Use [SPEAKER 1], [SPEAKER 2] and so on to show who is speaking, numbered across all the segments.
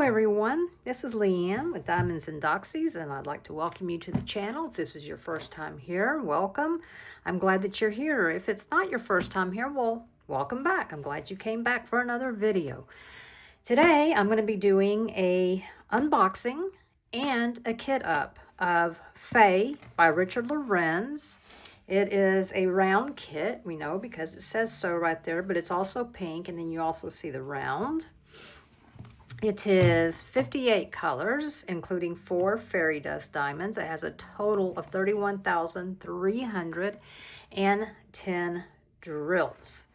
[SPEAKER 1] everyone, this is Leanne with Diamonds and Doxies, and I'd like to welcome you to the channel. If this is your first time here, welcome. I'm glad that you're here. If it's not your first time here, well, welcome back. I'm glad you came back for another video. Today, I'm going to be doing a unboxing and a kit up of Faye by Richard Lorenz. It is a round kit, we know because it says so right there, but it's also pink, and then you also see the round. It is 58 colors, including 4 fairy dust diamonds. It has a total of 31,310 drills.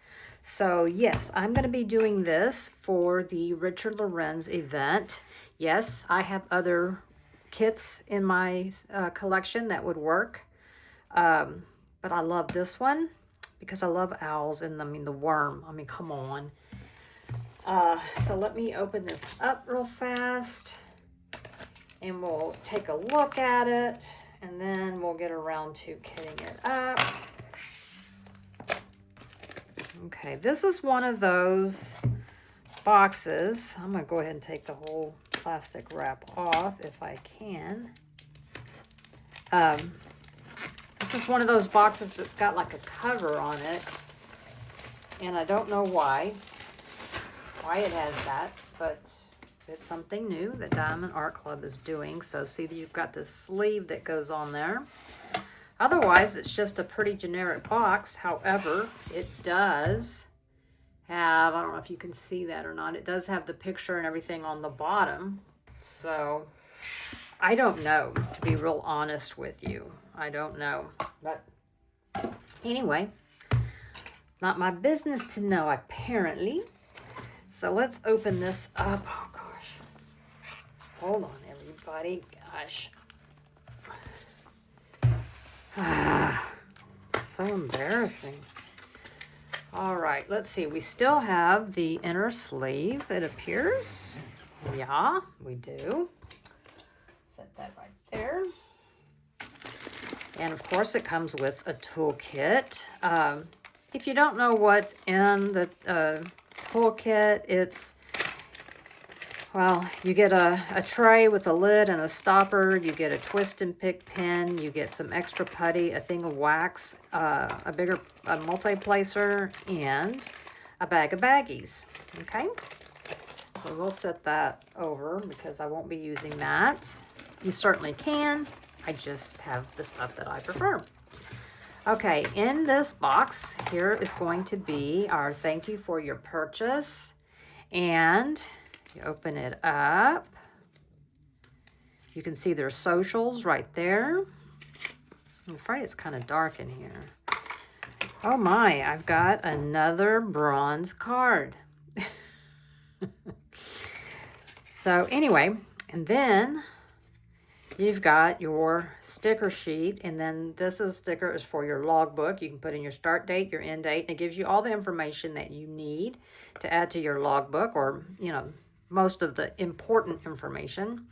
[SPEAKER 1] So yes, I'm going to be doing this for the Richard Lorenz event. Yes, I have other kits in my collection that would work. But I love this one because I love owls and the worm. I mean, come on. So let me open this up real fast and we'll take a look at it and then we'll get around to kitting it up. Okay, this is one of those boxes. I'm going to go ahead and take the whole plastic wrap off if I can. This is one of those boxes that's got like a cover on it, and I don't know why it has that, but it's something new that Diamond Art Club is doing. So see that you've got this sleeve that goes on there. Otherwise, it's just a pretty generic box. However, it does have, I don't know if you can see that or not, it does have the picture and everything on the bottom. So I don't know, to be real honest with you. I don't know. But anyway, not my business to know, apparently. So let's open this up. Oh, gosh. Hold on, everybody. Gosh. So embarrassing. All right, let's see. We still have the inner sleeve, it appears. Yeah, we do. Set that right there. And, of course, it comes with a toolkit. If you don't know what's in the toolkit, it's, well, you get a tray with a lid and a stopper, you get a twist and pick pen, you get some extra putty, a thing of wax, a multi-placer, and a bag of baggies. Okay, so we'll set that over because I won't be using that. You certainly can. I just have the stuff that I prefer. Okay, in this box here is going to be our thank you for your purchase. And you open it up. You can see their socials right there. I'm afraid it's kind of dark in here. Oh my, I've got another bronze card. So anyway, and then you've got your sticker sheet, and then sticker is for your logbook. You can put in your start date, your end date, and it gives you all the information that you need to add to your logbook, or, you know, most of the important information.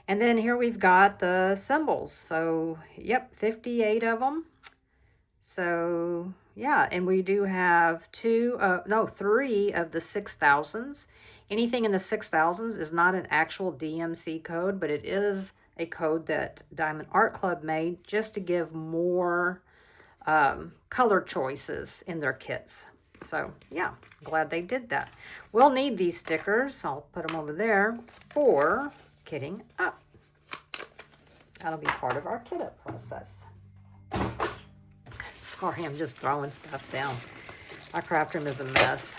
[SPEAKER 1] And then here we've got the symbols. So, yep, 58 of them. So, yeah, and we do have 3 of the 6,000s. Anything in the 6,000s is not an actual DMC code, but it is a code that Diamond Art Club made just to give more color choices in their kits. So yeah, glad they did that. We'll need these stickers. I'll put them over there for kitting up. That'll be part of our kit up process. Sorry, I'm just throwing stuff down. My craft room is a mess.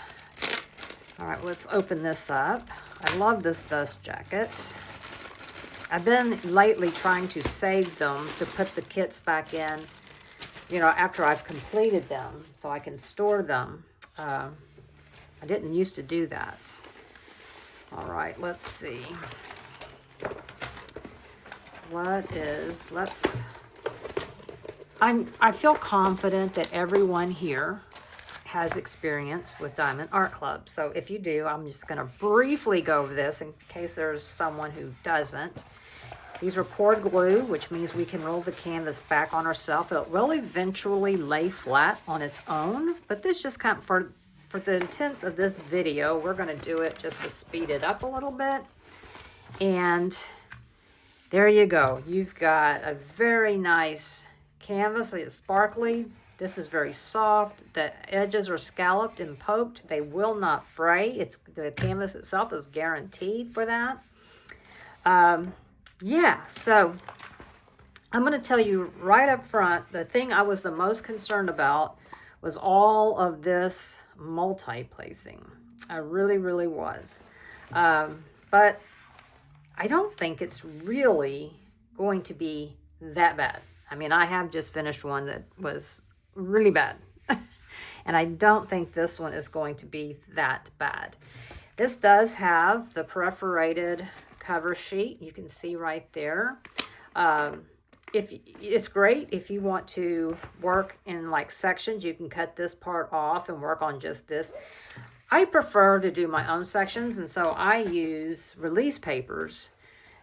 [SPEAKER 1] All right, let's open this up. I love this dust jacket. I've been lately trying to save them to put the kits back in, you know, after I've completed them so I can store them. I didn't used to do that. All right, let's see. I feel confident that everyone here has experience with Diamond Art Club. So if you do, I'm just going to briefly go over this in case there's someone who doesn't. These are poured glue, which means we can roll the canvas back on ourselves. It will eventually lay flat on its own, but this just kind of, for the intents of this video, we're going to do it just to speed it up a little bit. And there you go. You've got a very nice canvas. It's sparkly. This is very soft. The edges are scalloped and poked. They will not fray. The canvas itself is guaranteed for that. Yeah, so I'm going to tell you right up front, the thing I was the most concerned about was all of this multi-placing. I really, really was. But I don't think it's really going to be that bad. I mean, I have just finished one that was really bad. And I don't think this one is going to be that bad. This does have the perforated cover sheet. You can see right there. If it's great if you want to work in like sections, you can cut this part off and work on just this. I prefer to do my own sections, and so I use release papers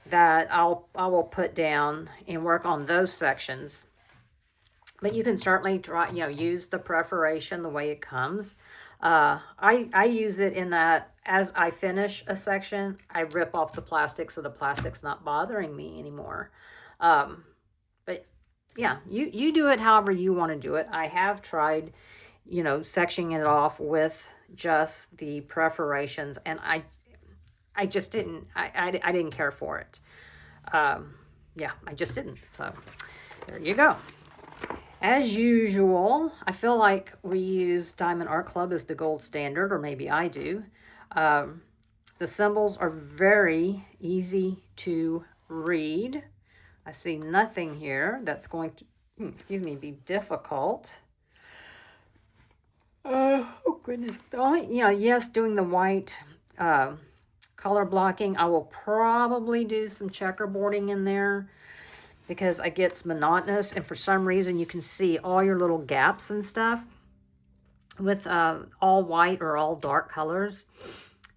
[SPEAKER 1] that I will put down and work on those sections. But you can certainly try, use the perforation the way it comes. I use it in that as I finish a section, I rip off the plastic so the plastic's not bothering me anymore. But yeah, you do it however you want to do it. I have tried, sectioning it off with just the perforations, and I just didn't, I didn't care for it. Yeah, I just didn't. So there you go. As usual, I feel like we use Diamond Art Club as the gold standard, or maybe I do. The symbols are very easy to read. I see nothing here that's going to, be difficult. Oh goodness. Yes, doing the white color blocking. I will probably do some checkerboarding in there because it gets monotonous, and for some reason you can see all your little gaps and stuff with all white or all dark colors.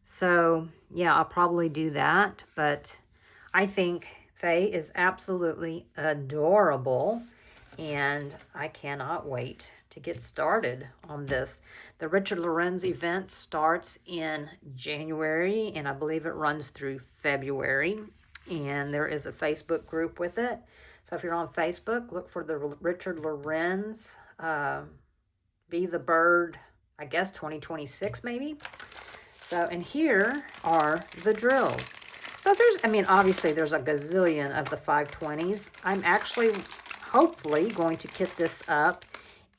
[SPEAKER 1] So yeah, I'll probably do that, but I think Faye is absolutely adorable, and I cannot wait to get started on this. The Richard Lorenz event starts in January, and I believe it runs through February, and there is a Facebook group with it. So if you're on Facebook, look for the Richard Lorenz Be the Bird, I guess 2026 maybe. So, and here are the drills. So obviously there's a gazillion of the 520s. I'm actually, hopefully, going to kit this up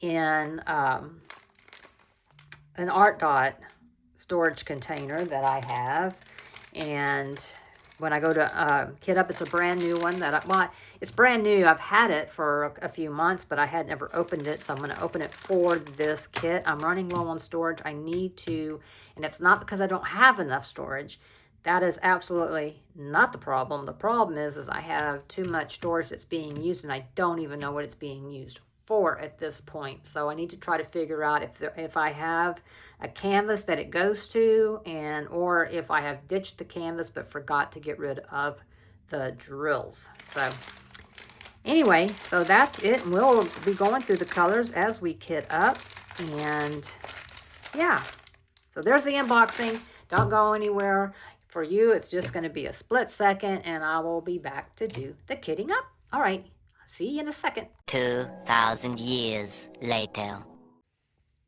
[SPEAKER 1] in an Art Dot storage container that I have. And when I go to kit up, it's a brand new one that I bought. It's brand new. I've had it for a few months, but I had never opened it. So I'm going to open it for this kit. I'm running low on storage. I need to, and it's not because I don't have enough storage. That is absolutely not the problem. The problem is I have too much storage that's being used, and I don't even know what it's being used for at this point. So I need to try to figure out if I have a canvas that it goes to, or if I have ditched the canvas but forgot to get rid of the drills. So anyway, so that's it. And we'll be going through the colors as we kit up. And yeah, so there's the unboxing. Don't go anywhere. For you, it's just going to be a split second, and I will be back to do the kitting up. All right, see you in a second.
[SPEAKER 2] 2,000 years later.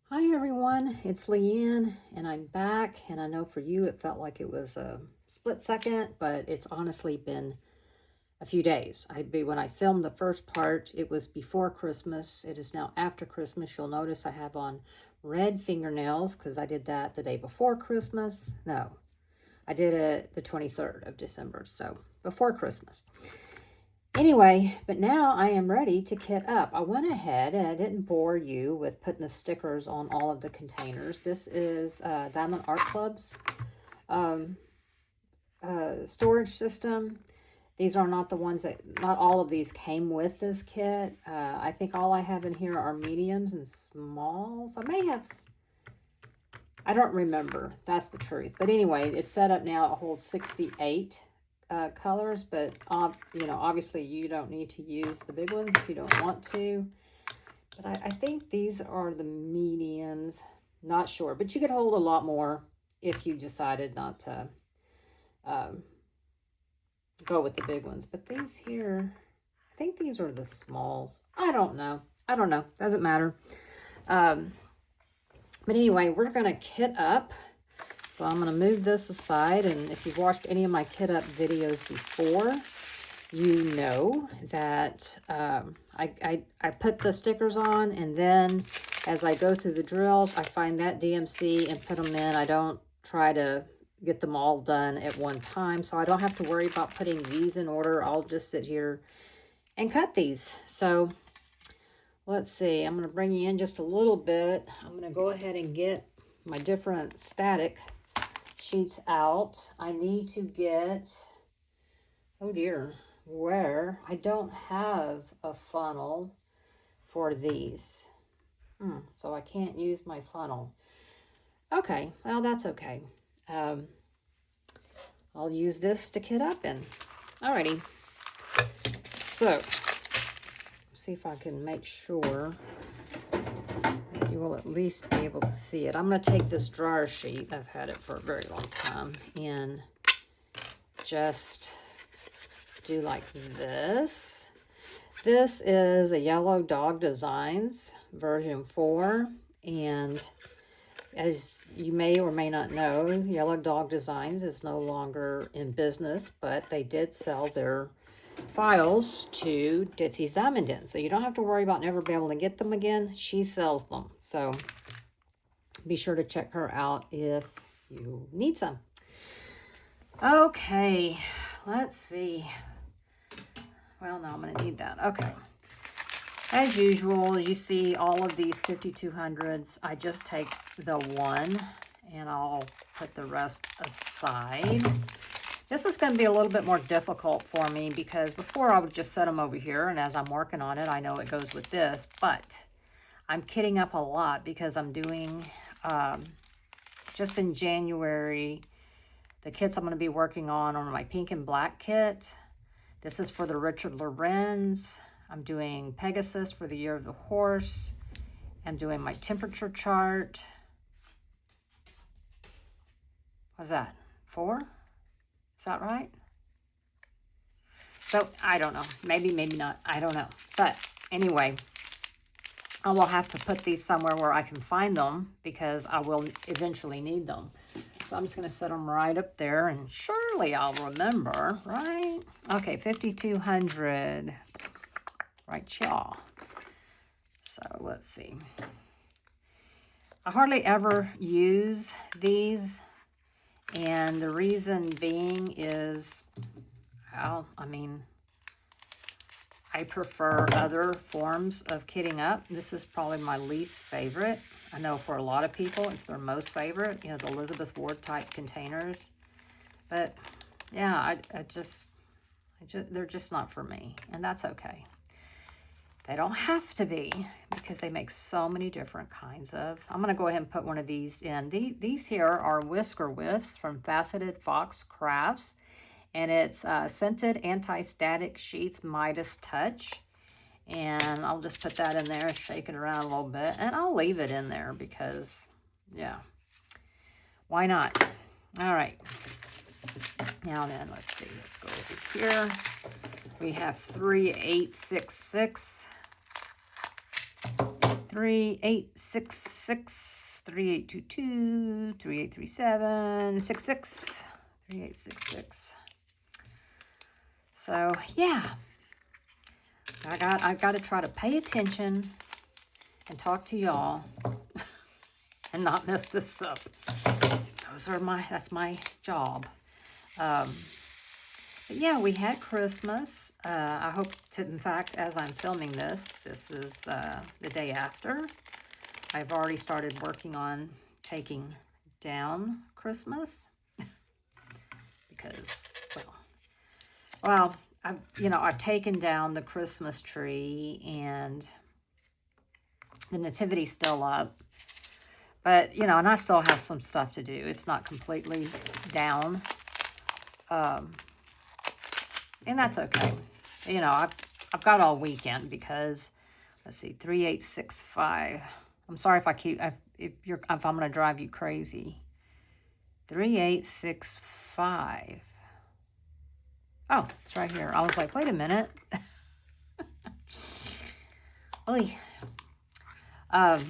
[SPEAKER 1] Hi everyone, it's Leanne, and I'm back. And I know for you it felt like it was a split second, but it's honestly been a few days. When I filmed the first part, it was before Christmas. It is now after Christmas. You'll notice I have on red fingernails because I did that the day before Christmas. No, I did it the 23rd of December, so before Christmas. Anyway, but now I am ready to kit up. I went ahead and I didn't bore you with putting the stickers on all of the containers. This is Diamond Art Club's storage system. These are not the ones not all of these came with this kit. I think all I have in here are mediums and smalls. I may have, I don't remember. That's the truth. But anyway, it's set up now. It holds 68 colors, but obviously you don't need to use the big ones if you don't want to. But I think these are the mediums. Not sure, but you could hold a lot more if you decided not to go with the big ones. But these here, I think these are the smalls. I don't know. I don't know. Doesn't matter. But anyway, we're going to kit up. So I'm going to move this aside. And if you've watched any of my kit up videos before, you know that I put the stickers on, and then as I go through the drills, I find that DMC and put them in. I don't try to get them all done at one time, so I don't have to worry about putting these in order. I'll just sit here and cut these. So let's see, I'm going to bring you in just a little bit. I'm going to go ahead and get my different static sheets out. I need to get, oh dear, where I don't have a funnel for these. So I can't use my funnel. Okay, well, that's okay. I'll use this to kit up in. Alrighty. So, see if I can make sure that you will at least be able to see it. I'm going to take this dryer sheet, I've had it for a very long time, and just do like this. This is a Yellow Dog Designs version 4, and as you may or may not know, Yellow Dog Designs is no longer in business, but they did sell their files to Ditsy's Diamond Den, so you don't have to worry about never being able to get them again. She sells them, so be sure to check her out if you need some. Okay, let's see. Well, no, I'm going to need that. Okay. As usual, you see all of these 5200s. I just take the one and I'll put the rest aside. This is going to be a little bit more difficult for me because before I would just set them over here, and as I'm working on it, I know it goes with this, but I'm kitting up a lot because I'm doing, just in January, the kits I'm going to be working on are my pink and black kit. This is for the Richard Lorenz. I'm doing Pegasus for the Year of the Horse. I'm doing my temperature chart. What's that? 4? Is that right? So, I don't know. Maybe, maybe not. I don't know. But anyway, I will have to put these somewhere where I can find them because I will eventually need them. So I'm just going to set them right up there, and surely I'll remember, right? Okay, 5200. Right, y'all. So let's see. I hardly ever use these, and the reason being is, well, I mean, I prefer other forms of kitting up. This is probably my least favorite. I know for a lot of people, it's their most favorite, you know, the Elizabeth Ward type containers. But yeah, they're just not for me, and that's okay. They don't have to be because they make so many different kinds of. I'm going to go ahead and put one of these in. These here are Whisker Whiffs from Faceted Fox Crafts, and it's scented anti-static sheets Midas Touch. And I'll just put that in there, shake it around a little bit, and I'll leave it in there because, yeah, why not? All right. Now then, let's see. Let's go over here. We have 3866, 3866, 3822, 3837, 66, 3866. So, yeah. I've got to try to pay attention and talk to y'all and not mess this up. That's my job. But yeah, we had Christmas. I hope to, in fact, as I'm filming this is the day after. I've already started working on taking down Christmas because, well, I've taken down the Christmas tree and the nativity's still up, but, and I still have some stuff to do. It's not completely down, and that's okay. I've got all weekend because, let's see, 3865. I'm sorry if I'm going to drive you crazy. 3865. Oh, it's right here. I was like, wait a minute. Oy. But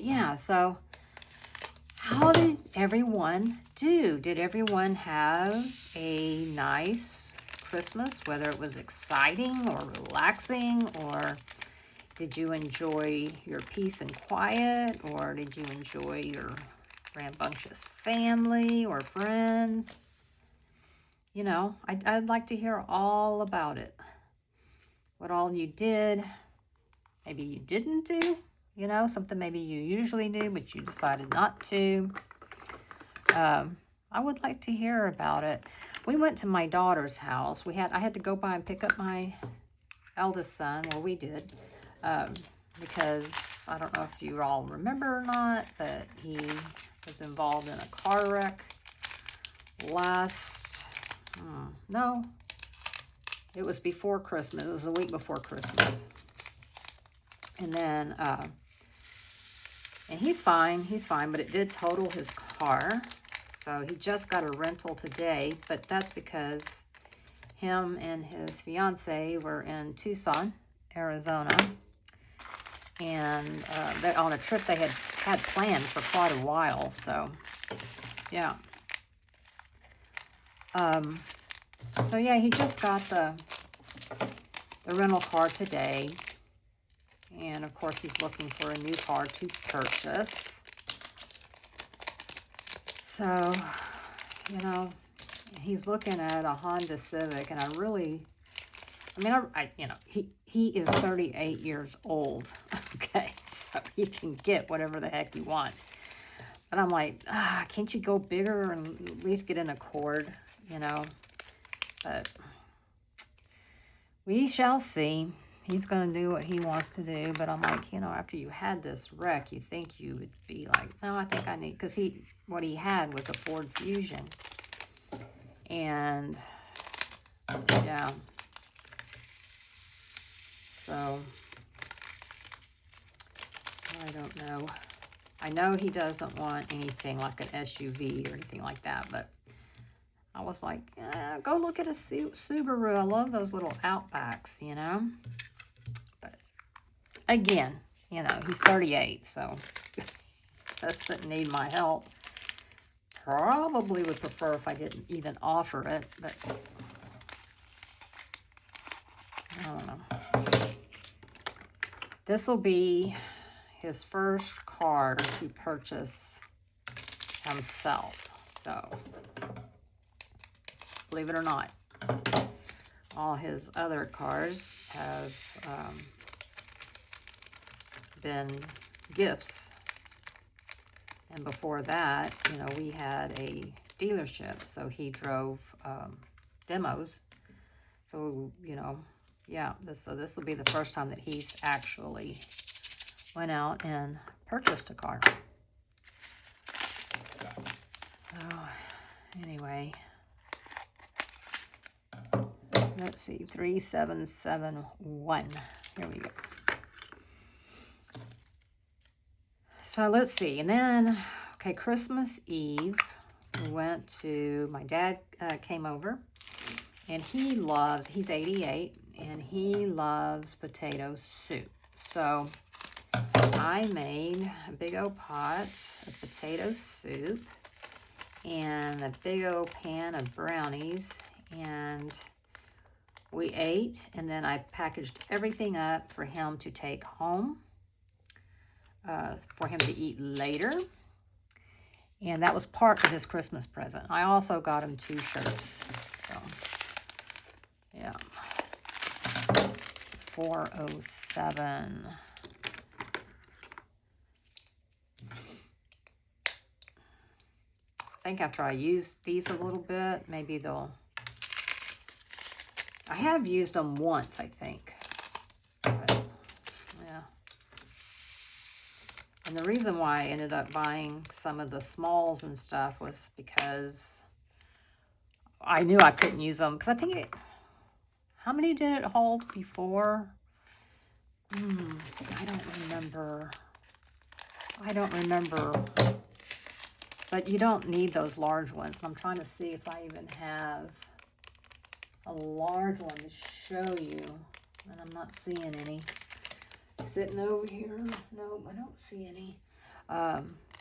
[SPEAKER 1] yeah, so how did everyone do? Did everyone have a nice Christmas, whether it was exciting or relaxing, or did you enjoy your peace and quiet, or did you enjoy your rambunctious family or friends? You know, I'd like to hear all about it. What all you did, maybe you didn't do, you know, something maybe you usually do, but you decided not to. I would like to hear about it. We went to my daughter's house. I had to go by and pick up my eldest son. Well, we did. Because I don't know if you all remember or not, but he was involved in a car wreck no, it was before Christmas. It was a week before Christmas. And then, and he's fine, but it did total his car. So he just got a rental today, but that's because him and his fiance were in Tucson, Arizona. And they're on a trip they had planned for quite a while. So, yeah. So yeah, he just got the rental car today. And of course, he's looking for a new car to purchase. So, you know, he's looking at a Honda Civic, and he is 38 years old. Okay, so he can get whatever the heck he wants. But I'm like, can't you go bigger and at least get an Accord, you know? But we shall see. He's going to do what he wants to do. But I'm like, you know, after you had this wreck, you think you would be like, no, I think I need, because what he had was a Ford Fusion. And, yeah. So, I don't know. I know he doesn't want anything like an SUV or anything like that, but I was like, go look at a Subaru. I love those little Outbacks, you know. But again, you know, he's 38, so doesn't need my help. Probably would prefer if I didn't even offer it, but I don't know. This will be his first car to purchase himself. So, believe it or not, all his other cars have been gifts. And before that, you know, we had a dealership, so he drove demos. So, you know, yeah, this will be the first time that he's actually went out and purchased a car. So, anyway, let's see, 3771. Here we go. So let's see, and then, okay, Christmas Eve, we went to, my dad came over, and he's 88, and he loves potato soup. So I made a big old pot of potato soup and a big old pan of brownies, and we ate, and then I packaged everything up for him to take home, for him to eat later. And that was part of his Christmas present. I also got him 2 shirts. So, yeah. 407. I think after I use these a little bit, maybe they'll... I have used them once, I think. But, yeah. And the reason why I ended up buying some of the smalls and stuff was because I knew I couldn't use them. Because I think how many did it hold before? I don't remember. But you don't need those large ones. I'm trying to see if I even have a large one to show you, and I'm not seeing any. Sitting over here, no, I don't see any,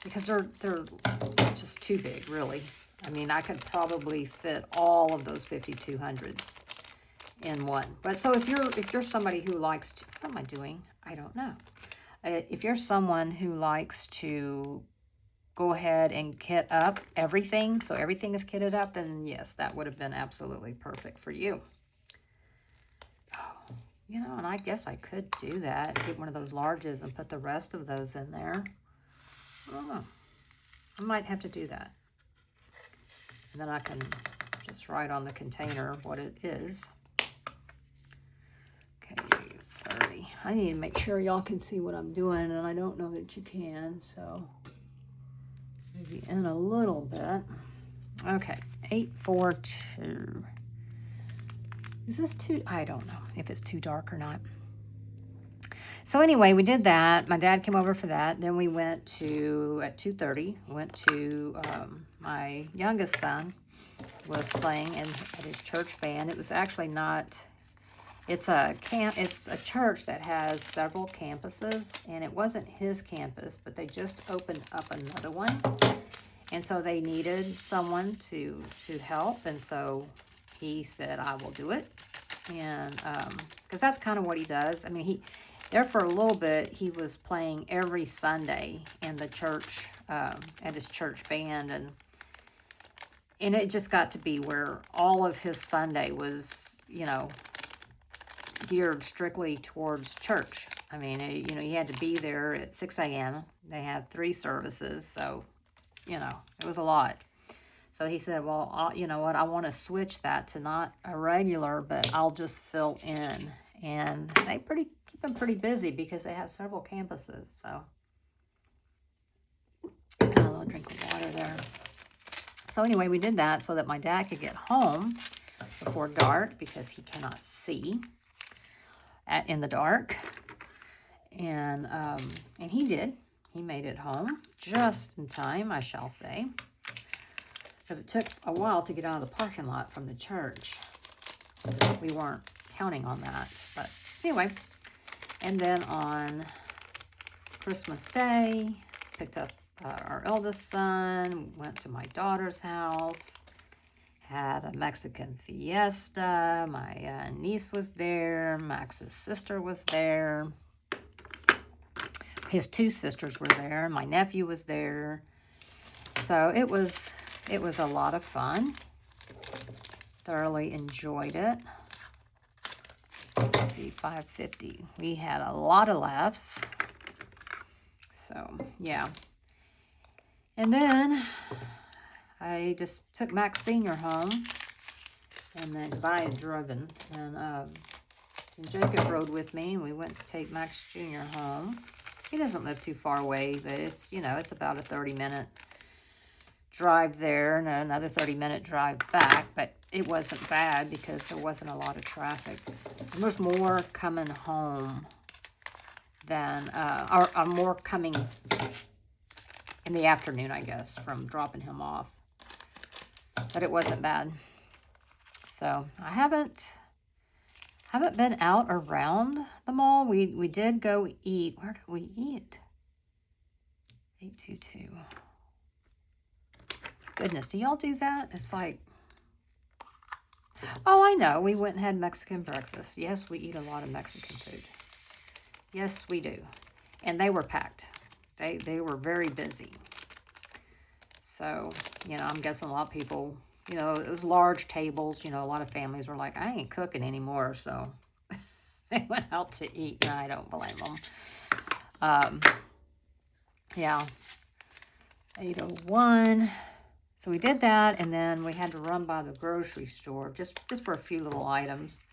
[SPEAKER 1] because they're just too big, really. I mean, I could probably fit all of those 5200s in one. But so if you're somebody who likes to, what am I doing? I don't know. If you're someone who likes to go ahead and kit up everything, so everything is kitted up, then yes, that would have been absolutely perfect for you. Oh, you know, and I guess I could do that, get one of those larges and put the rest of those in there. I don't know. I might have to do that. And then I can just write on the container what it is. Okay, 30. I need to make sure y'all can see what I'm doing, and I don't know that you can, so maybe in a little bit. Okay, 842. Is this too, I don't know if it's too dark or not. So anyway, we did that. My dad came over for that. Then we went to, at 2:30, went to, my youngest son was playing at his church band. It was actually not, it's a church that has several campuses, and it wasn't his campus, but they just opened up another one. And so they needed someone to help, and so he said, I will do it. And because that's kind of what he does. I mean, there for a little bit, he was playing every Sunday in the church, at his church band, and it just got to be where all of his Sunday was, you know, geared strictly towards church. I mean, you know, he had to be there at 6 a.m. They had 3 services, so, you know, it was a lot. So he said, well, you know what, I want to switch that to not a regular, but I'll just fill in. And they keep them pretty busy because they have several campuses. So, and a little drink of water there. So anyway, we did that so that my dad could get home before dark because he cannot see in the dark. And he did. He made it home just in time, I shall say, because it took a while to get out of the parking lot from the church. We weren't counting on that, but anyway. And then on Christmas Day, picked up our eldest son, went to my daughter's house, had a Mexican fiesta. My niece was there. Max's sister was there. His 2 sisters were there. My nephew was there. So it was a lot of fun. Thoroughly enjoyed it. Let's see, 550. We had a lot of laughs. So, yeah. And then I just took Max Sr. home. And then, because I had driven. And Jacob rode with me. And we went to take Max Jr. home. He doesn't live too far away, but it's, you know, it's about a 30-minute drive there and another 30-minute drive back, but it wasn't bad because there wasn't a lot of traffic. There was more coming home than, or more coming in the afternoon, I guess, from dropping him off. But it wasn't bad. So I haven't been out around the mall. We did go eat. Where did we eat? 822. Goodness, do y'all do that? It's like, oh, I know. We went and had Mexican breakfast. Yes, we eat a lot of Mexican food. Yes, we do. And they were packed. They were very busy. So, you know, I'm guessing a lot of people, you know, it was large tables. You know, a lot of families were like, I ain't cooking anymore. So they went out to eat, and I don't blame them. Yeah. 801. So we did that, and then we had to run by the grocery store just for a few little items,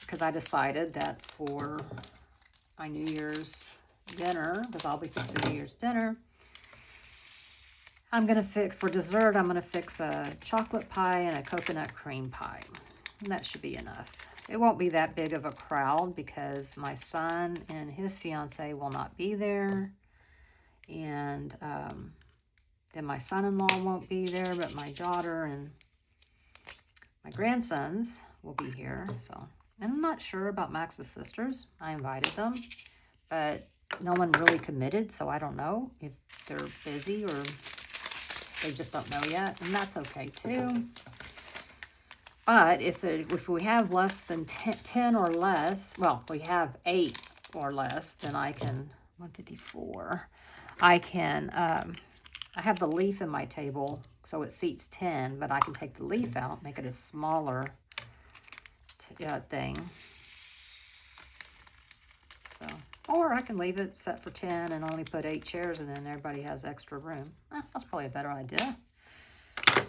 [SPEAKER 1] because I decided that for my New Year's dinner, because I'll be fixing New Year's dinner, I'm going to fix, for dessert, I'm going to fix a chocolate pie and a coconut cream pie. And that should be enough. It won't be that big of a crowd because my son and his fiance will not be there. And then my son-in-law won't be there, but my daughter and my grandsons will be here. So, and I'm not sure about Max's sisters. I invited them, but no one really committed, so I don't know if they're busy or they just don't know yet, and that's okay too. But if we have less than 10 or less, well, we have 8 or less, then I can, 154, I can, I have the leaf in my table, so it seats 10, but I can take the leaf out, make it a smaller thing. So, or I can leave it set for 10 and only put 8 chairs, and then everybody has extra room. That's probably a better idea.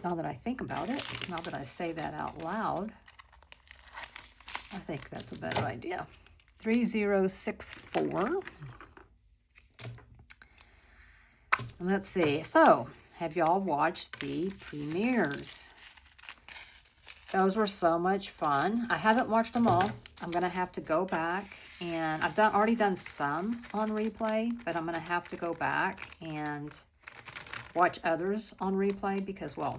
[SPEAKER 1] Now that I think about it, now that I say that out loud, I think that's a better idea. 3064. And let's see. So, have y'all watched the premieres? Those were so much fun. I haven't watched them all. I'm going to have to go back, and I've already done some on replay, but I'm going to have to go back and watch others on replay because, well,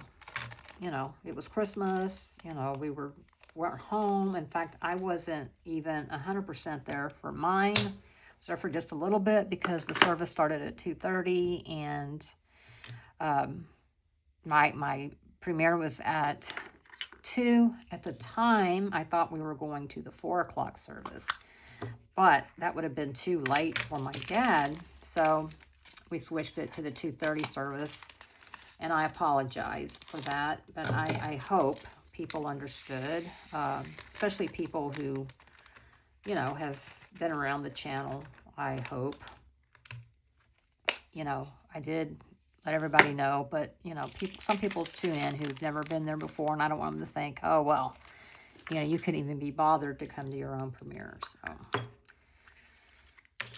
[SPEAKER 1] you know, it was Christmas. You know, we weren't home. In fact, I wasn't even 100% there for mine. I was there for just a little bit because the service started at 2:30, and my premiere was at 2. At the time, I thought we were going to the 4 o'clock service, but that would have been too late for my dad, so we switched it to the 2:30 service, and I apologize for that, but I hope people understood, especially people who, you know, have been around the channel. I hope, you know, I did let everybody know, but, you know, some people tune in who've never been there before, and I don't want them to think, oh, well, you know, you couldn't even be bothered to come to your own premiere.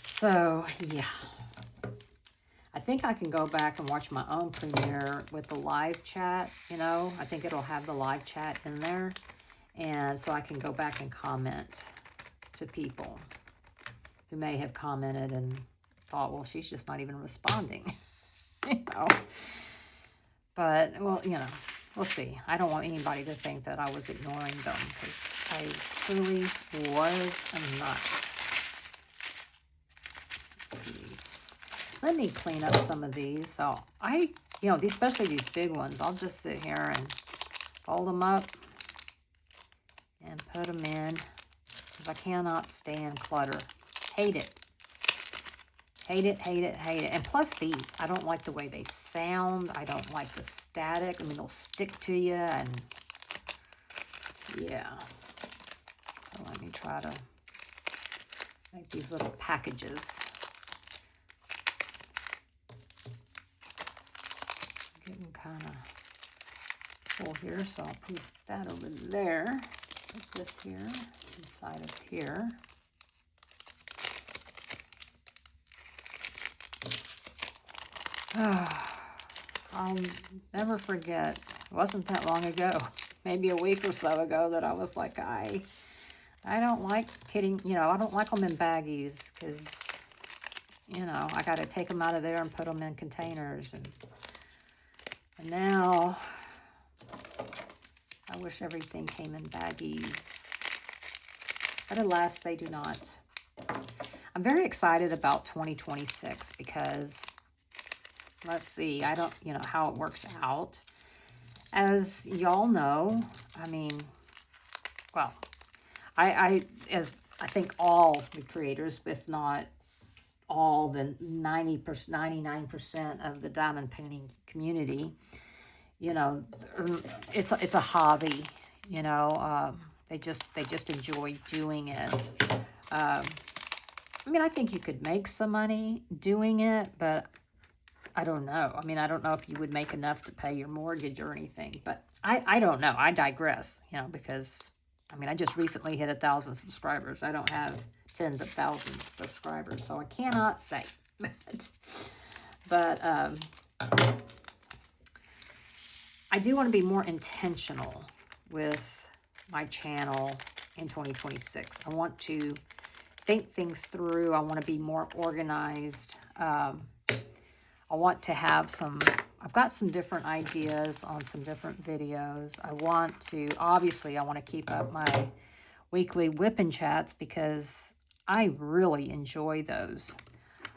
[SPEAKER 1] So yeah. I think I can go back and watch my own premiere with the live chat, you know. I think it'll have the live chat in there. And so I can go back and comment to people who may have commented and thought, well, she's just not even responding, you know. But, well, you know, we'll see. I don't want anybody to think that I was ignoring them because I truly was not. Let's see. Let me clean up some of these. So you know, especially these big ones, I'll just sit here and fold them up and put them in because I cannot stand clutter. Hate it. Hate it, hate it, hate it. And plus these, I don't like the way they sound. I don't like the static. I mean, they'll stick to you, and yeah. So let me try to make these little packages. Getting kind of full here, so I'll put that over there. Put this here, inside of here. I'll never forget. It wasn't that long ago, maybe a week or so ago, that I was like, I don't like kidding, you know, I don't like them in baggies because, you know, I got to take them out of there and put them in containers. And now I wish everything came in baggies. But alas, they do not. I'm very excited about 2026 because, let's see, I don't, you know, how it works out. As y'all know, I mean, well, as I think all the creators, if not all, the 99% of the diamond painting community, you know, it's a hobby, you know, they just enjoy doing it. I mean, I think you could make some money doing it, but I don't know. I mean, I don't know if you would make enough to pay your mortgage or anything, but I don't know. I digress, you know, because, I mean, I just recently hit 1,000 subscribers. I don't have tens of thousands of subscribers, so I cannot say. But I do want to be more intentional with my channel in 2026. I want to think things through. I want to be more organized. I want to have some, I've got some different ideas on some different videos. Obviously, I want to keep up my weekly whipping chats because I really enjoy those.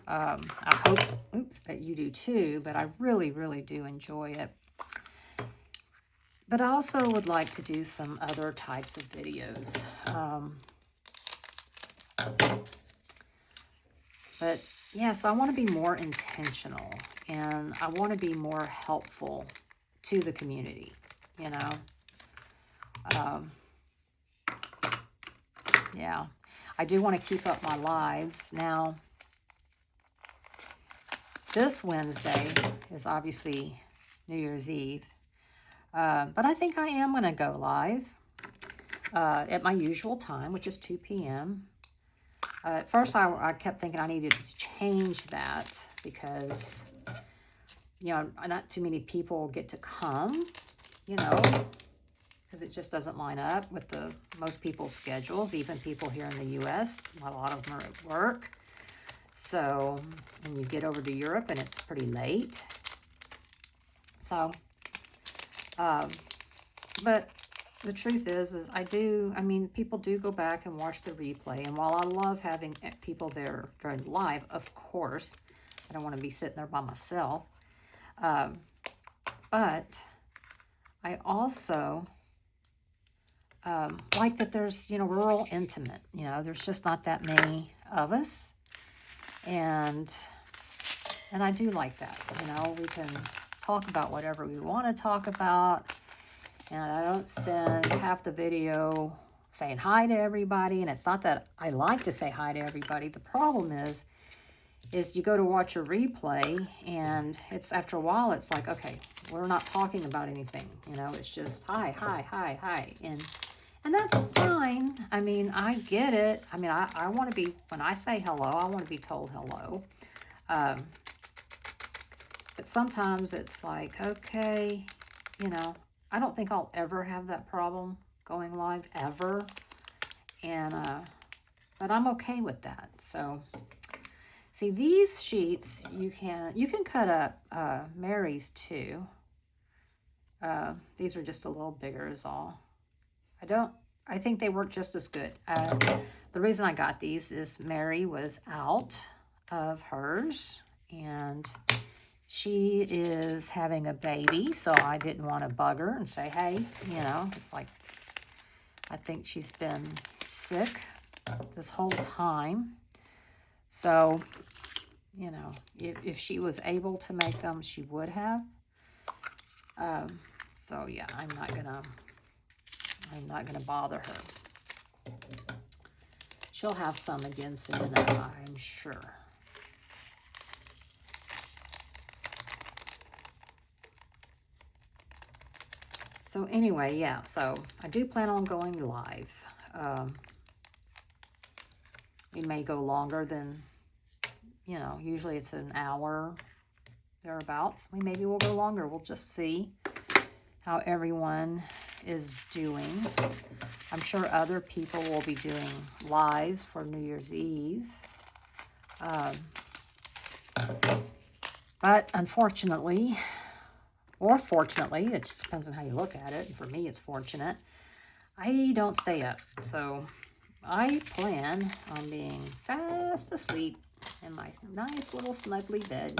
[SPEAKER 1] I hope, that you do too, but I really, really do enjoy it. But I also would like to do some other types of videos. But yes, I want to be more intentional, and I want to be more helpful to the community, you know. Yeah, I do want to keep up my lives. Now, this Wednesday is obviously New Year's Eve, but I think I am going to go live at my usual time, which is 2 p.m. At first, I kept thinking I needed to change that because, you know, not too many people get to come, you know, because it just doesn't line up with most people's schedules, even people here in the U.S. A lot of them are at work. So, and you get over to Europe and it's pretty late. So, but the truth is people do go back and watch the replay. And while I love having people there during live, of course, I don't want to be sitting there by myself. But I also like that there's, you know, we're all intimate. You know, there's just not that many of us. And I do like that. You know, we can talk about whatever we want to talk about. And I don't spend half the video saying hi to everybody. And it's not that I like to say hi to everybody. The problem is you go to watch a replay and it's after a while, it's like, okay, we're not talking about anything. You know, it's just hi, hi, hi, hi. And that's fine. I mean, I get it. I mean, I want to be, when I say hello, I want to be told hello. But sometimes it's like, okay, you know, I don't think I'll ever have that problem going live ever. And, but I'm okay with that. So, see, these sheets, you can cut up Mary's too. These are just a little bigger is all. I think they work just as good. The reason I got these is Mary was out of hers and she is having a baby, so I didn't want to bug her and say, hey, you know, it's like, I think she's been sick this whole time. So, you know, if she was able to make them, she would have. So yeah, I'm not gonna bother her. She'll have some again soon enough, I'm sure. So anyway, yeah, so I do plan on going live. It may go longer than, you know, usually it's an hour thereabouts. Maybe we'll go longer. We'll just see how everyone is doing. I'm sure other people will be doing lives for New Year's Eve. But unfortunately, or fortunately, it just depends on how you look at it. And for me, it's fortunate. I don't stay up. So I plan on being fast asleep in my nice little snuggly bed.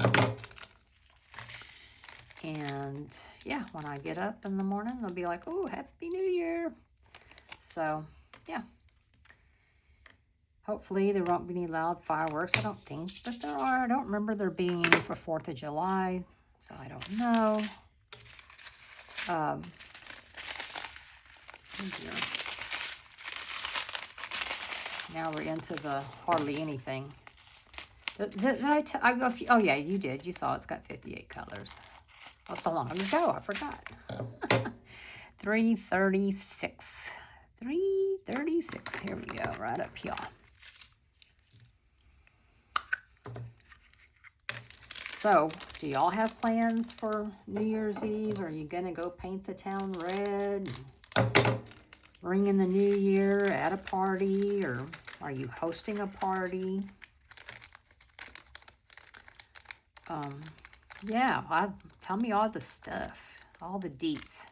[SPEAKER 1] And yeah, when I get up in the morning, they'll be like, oh, Happy New Year. So yeah. Hopefully there won't be any loud fireworks. I don't think that there are. I don't remember there being any for 4th of July. So I don't know. Oh dear. Now we're into the hardly anything. Did I go? Oh yeah, you did. You saw it's got 58 colors. Oh, so long ago, I forgot. 336. 336. Here we go, right up here. So, do y'all have plans for New Year's Eve? Are you going to go paint the town red? Ring in the new year at a party? Or are you hosting a party? yeah, tell me all the stuff, all the deets.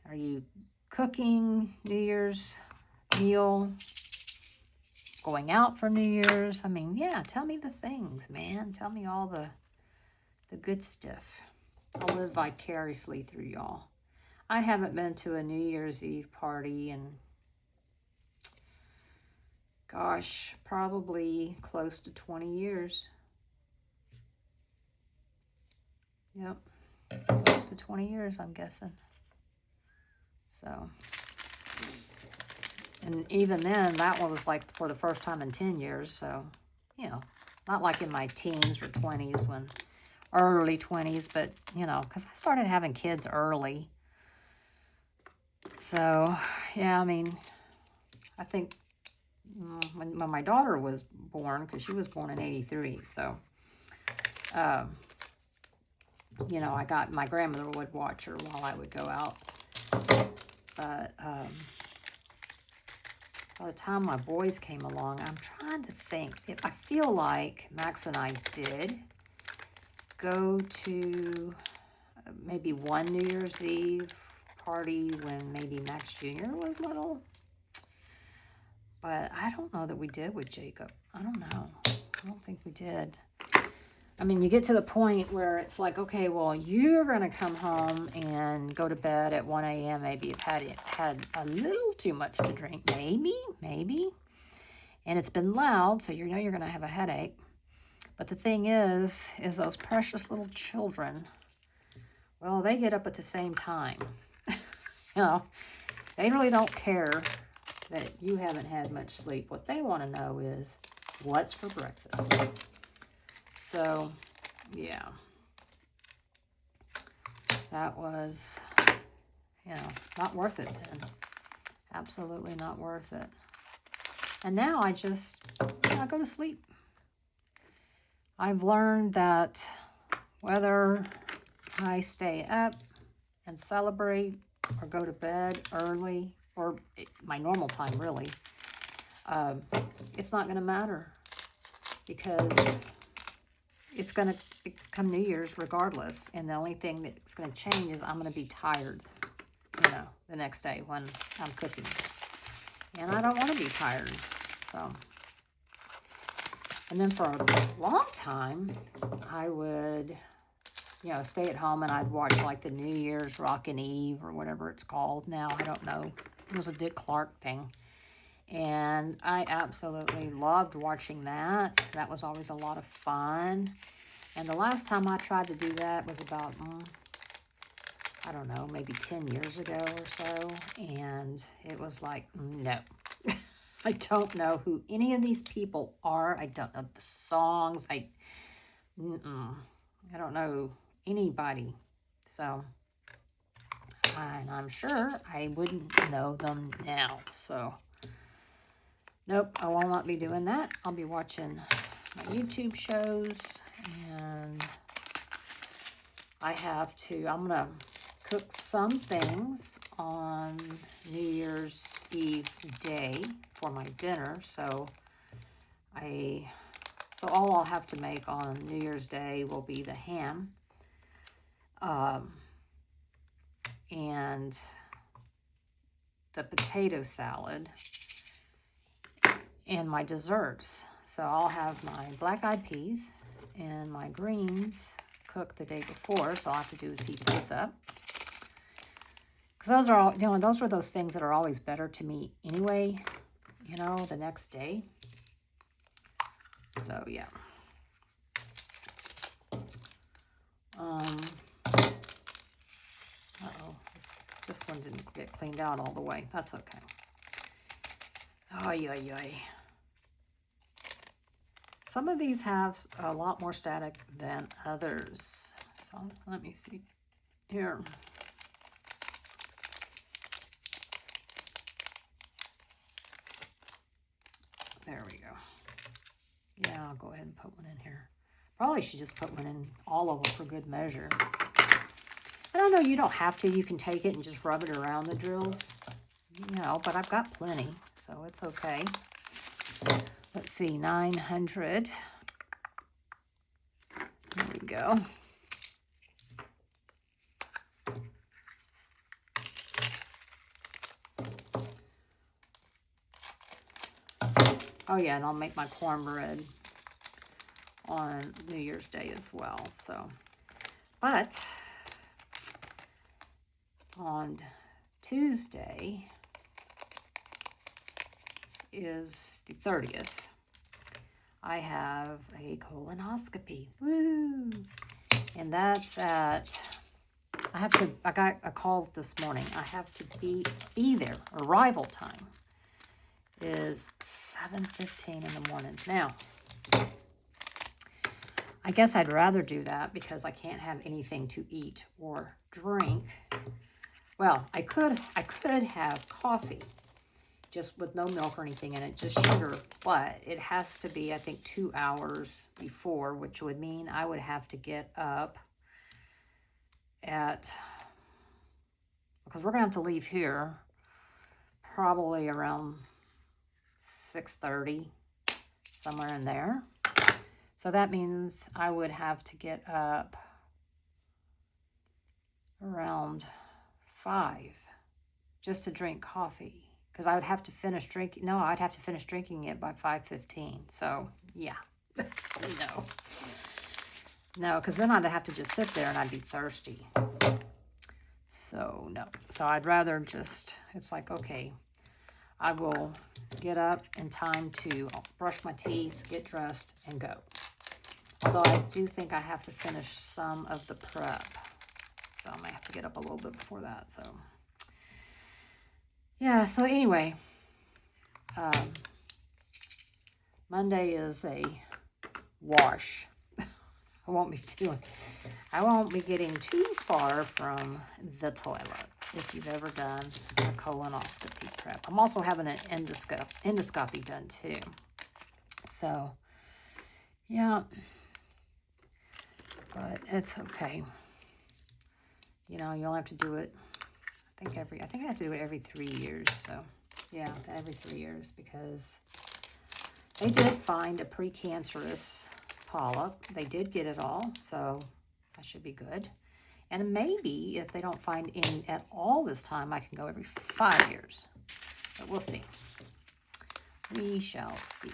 [SPEAKER 1] Are you cooking New Year's meal? Going out for New Year's? I mean, yeah, tell me the things, man. Tell me all the good stuff. I'll live vicariously through y'all. I haven't been to a New Year's Eve party in, gosh, probably close to 20 years. Yep, close to 20 years, I'm guessing. So, and even then, that one was like for the first time in 10 years. So, you know, not like in my teens or 20s when, early 20s, but, you know, because I started having kids early. So, yeah, I mean, I think when my daughter was born, because she was born in 83, so, you know, my grandmother would watch her while I would go out. But by the time my boys came along, I'm trying to think. I feel like Max and I did go to maybe one New Year's Eve party when maybe Max Jr. was little. But I don't know that we did with Jacob. I don't know. I don't think we did. I mean, you get to the point where it's like, okay, well, you're going to come home and go to bed at 1 a.m. Maybe you've had a little too much to drink. Maybe. And it's been loud, so you know you're going to have a headache. But the thing is those precious little children, well, they get up at the same time. You know, they really don't care that you haven't had much sleep. What they want to know is what's for breakfast. So, yeah. That was, you know, not worth it then. Absolutely not worth it. And now I just, I go to sleep. I've learned that whether I stay up and celebrate or go to bed early, or my normal time really, it's not going to matter, because it's going to come New Year's regardless, and the only thing that's going to change is I'm going to be tired, you know, the next day when I'm cooking, and I don't want to be tired. So, and then for a long time, I would, you know, stay at home and I'd watch like the New Year's Rockin' Eve or whatever it's called now. I don't know. It was a Dick Clark thing. And I absolutely loved watching that. That was always a lot of fun. And the last time I tried to do that was about, I don't know, maybe 10 years ago or so. And it was like, no. I don't know who any of these people are. I don't know the songs. I don't know anybody. So, and I'm sure I wouldn't know them now. So, nope, I will not be doing that. I'll be watching my YouTube shows, and I'm going to cook some things on New Year's Eve day for my dinner. So all I'll have to make on New Year's Day will be the ham, and the potato salad, and my desserts. So I'll have my black-eyed peas and my greens cooked the day before. So all I have to do is heat those up. Because those are all, you know, those were those things that are always better to me anyway, you know, the next day. So, yeah. Uh-oh. This one didn't get cleaned out all the way. That's okay. Ay, ay, ay. Some of these have a lot more static than others. So, let me see here. There we go. Yeah, I'll go ahead and put one in here. Probably should just put one in all of them for good measure. I don't know, you don't have to. You can take it and just rub it around the drills, you know, but I've got plenty, so it's okay. Let's see, 900. There we go. Oh yeah, and I'll make my cornbread on New Year's Day as well. So, but on Tuesday is the 30th. I have a colonoscopy. Woo! And that's at, I got a call this morning. I have to be there. Arrival time is 7:15 in the morning. Now, I guess I'd rather do that because I can't have anything to eat or drink. Well, I could have coffee, just with no milk or anything in it, just sugar, but it has to be, I think, 2 hours before, which would mean I would have to get up because we're going to have to leave here probably around 6:30, somewhere in there. So that means I would have to get up around 5 just to drink coffee. Because I would have to finish drinking. No, I'd have to finish drinking it by 5:15. So, yeah. No, because then I'd have to just sit there and I'd be thirsty. So, no. So, I'd rather just, it's like, okay, I will get up in time to brush my teeth, get dressed, and go. Although I do think I have to finish some of the prep. So, I might have to get up a little bit before that. So, yeah, so anyway, Monday is a wash. I won't be getting too far from the toilet if you've ever done a colonoscopy prep. I'm also having an endoscopy done too. So, yeah, but it's okay. You know, you'll have to do it. I think I have to do it every 3 years. So, yeah, every 3 years because they did find a precancerous polyp. They did get it all, so that should be good. And maybe if they don't find any at all this time, I can go every 5 years. But we'll see. We shall see.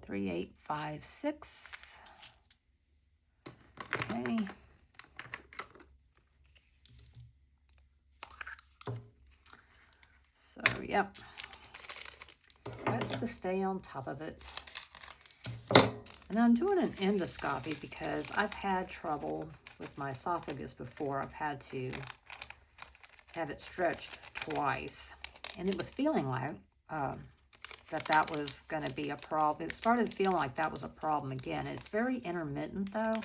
[SPEAKER 1] 3856. Okay. So, yep. That's to stay on top of it. And I'm doing an endoscopy because I've had trouble with my esophagus before. I've had to have it stretched twice. And it was feeling like that was going to be a problem. It started feeling like that was a problem again. And it's very intermittent though.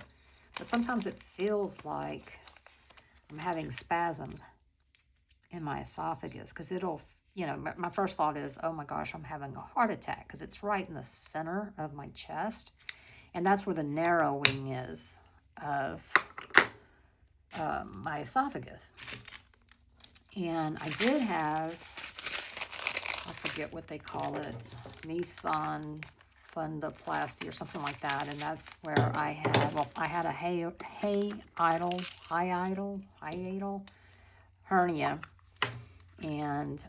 [SPEAKER 1] But sometimes it feels like I'm having spasms in my esophagus because it'll, you know, my first thought is, oh my gosh, I'm having a heart attack because it's right in the center of my chest. And that's where the narrowing is of my esophagus. And I did have, I forget what they call it, Nissan fundoplasty or something like that. And that's where I had a hiatal hernia. And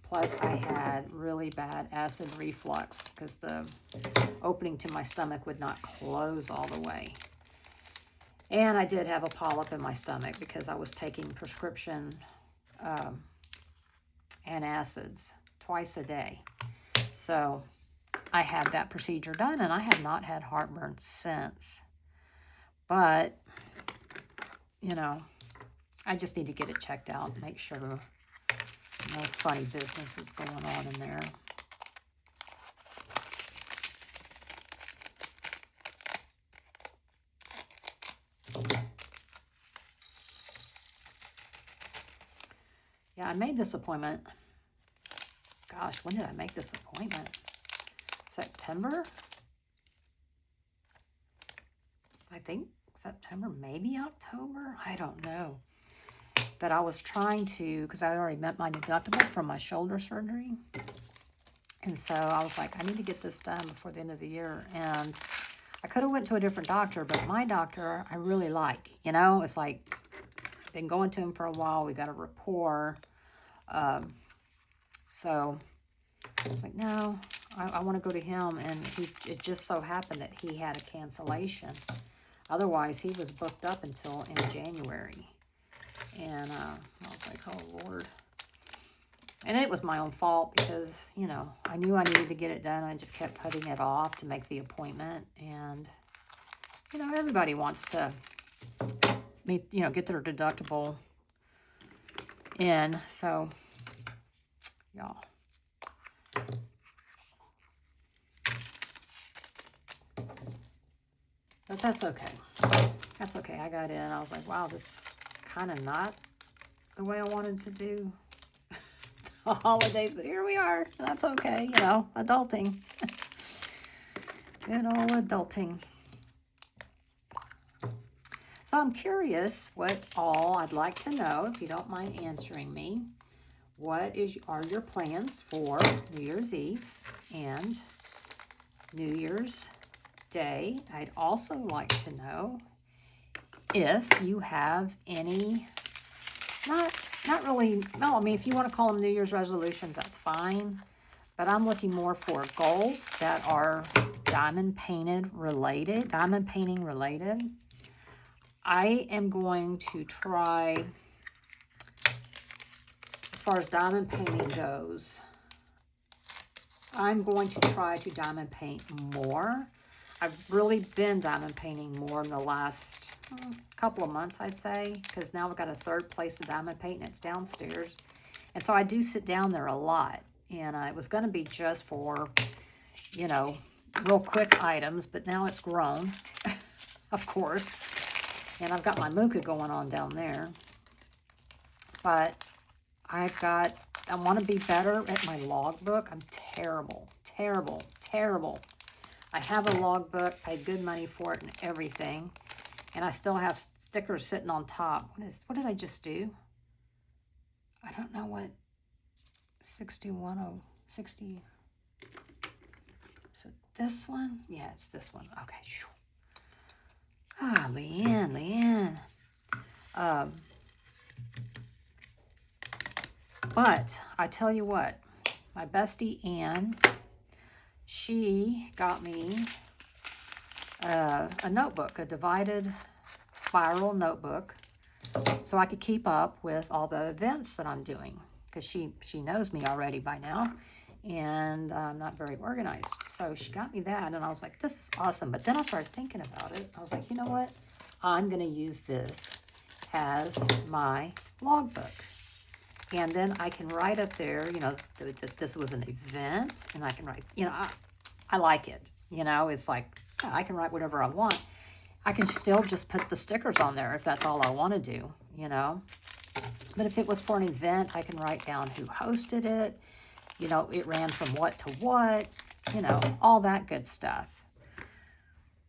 [SPEAKER 1] plus I had really bad acid reflux because the opening to my stomach would not close all the way. And I did have a polyp in my stomach because I was taking prescription antacids twice a day. So I had that procedure done and I have not had heartburn since. But, you know, I just need to get it checked out and make sure no funny business is going on in there. Yeah, I made this appointment. Gosh, when did I make this appointment? September? I think September, maybe October. I don't know. But I was trying to, because I already met my deductible from my shoulder surgery. And so I was like, I need to get this done before the end of the year. And I could have went to a different doctor, but my doctor I really like. You know, it's like, I've been going to him for a while. We got a rapport. So I was like, no, I want to go to him. And it just so happened that he had a cancellation. Otherwise, he was booked up until in January. And I was like, oh, Lord. And it was my own fault because, you know, I knew I needed to get it done. I just kept putting it off to make the appointment. And, you know, everybody wants to meet, you know, get their deductible in. So, y'all. But that's okay. That's okay. I got in. I was like, wow, this is kind of not the way I wanted to do the holidays. But here we are. That's okay. You know, adulting. Good old adulting. So I'm curious what all I'd like to know, if you don't mind answering me. What are your plans for New Year's Eve and New Year's Day? I'd also like to know if you have any, not really, no, I mean, if you want to call them New Year's resolutions, that's fine. But I'm looking more for goals that are diamond painting related. I am going to try, as far as diamond painting goes, I'm going to try to diamond paint more. I've really been diamond painting more in the last couple of months, I'd say, because now I've got a third place to diamond paint, and it's downstairs. And so I do sit down there a lot. And it was going to be just for, you know, real quick items, but now it's grown, of course. And I've got my Luca going on down there. But I want to be better at my logbook. I'm terrible. I have a logbook, paid good money for it and everything. And I still have stickers sitting on top. What did I just do? I don't know what 6160. Is it this one? Yeah, it's this one. Okay. Ah, Leanne. But I tell you what, my bestie Ann, she got me a notebook, a divided spiral notebook, so I could keep up with all the events that I'm doing, because she knows me already by now, and I'm not very organized. So she got me that, and I was like, this is awesome. But then I started thinking about it. I was like, you know what? I'm going to use this as my logbook. And then I can write up there, you know, that this was an event, and I can write, you know, I like it. You know, it's like, I can write whatever I want. I can still just put the stickers on there if that's all I want to do, you know. But if it was for an event, I can write down who hosted it. You know, it ran from what to what, you know, all that good stuff.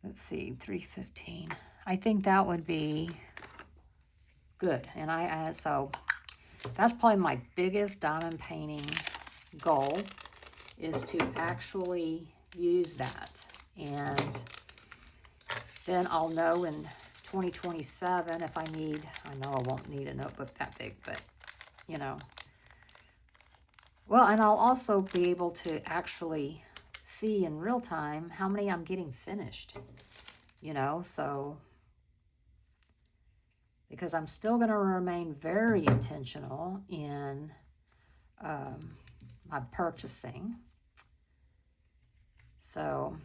[SPEAKER 1] Let's see, 315. I think that would be good. And so that's probably my biggest diamond painting goal, is to actually use that. And then I'll know in 2027 if I know I won't need a notebook that big, but, you know. Well, and I'll also be able to actually see in real time how many I'm getting finished, you know, so, because I'm still going to remain very intentional in my purchasing. So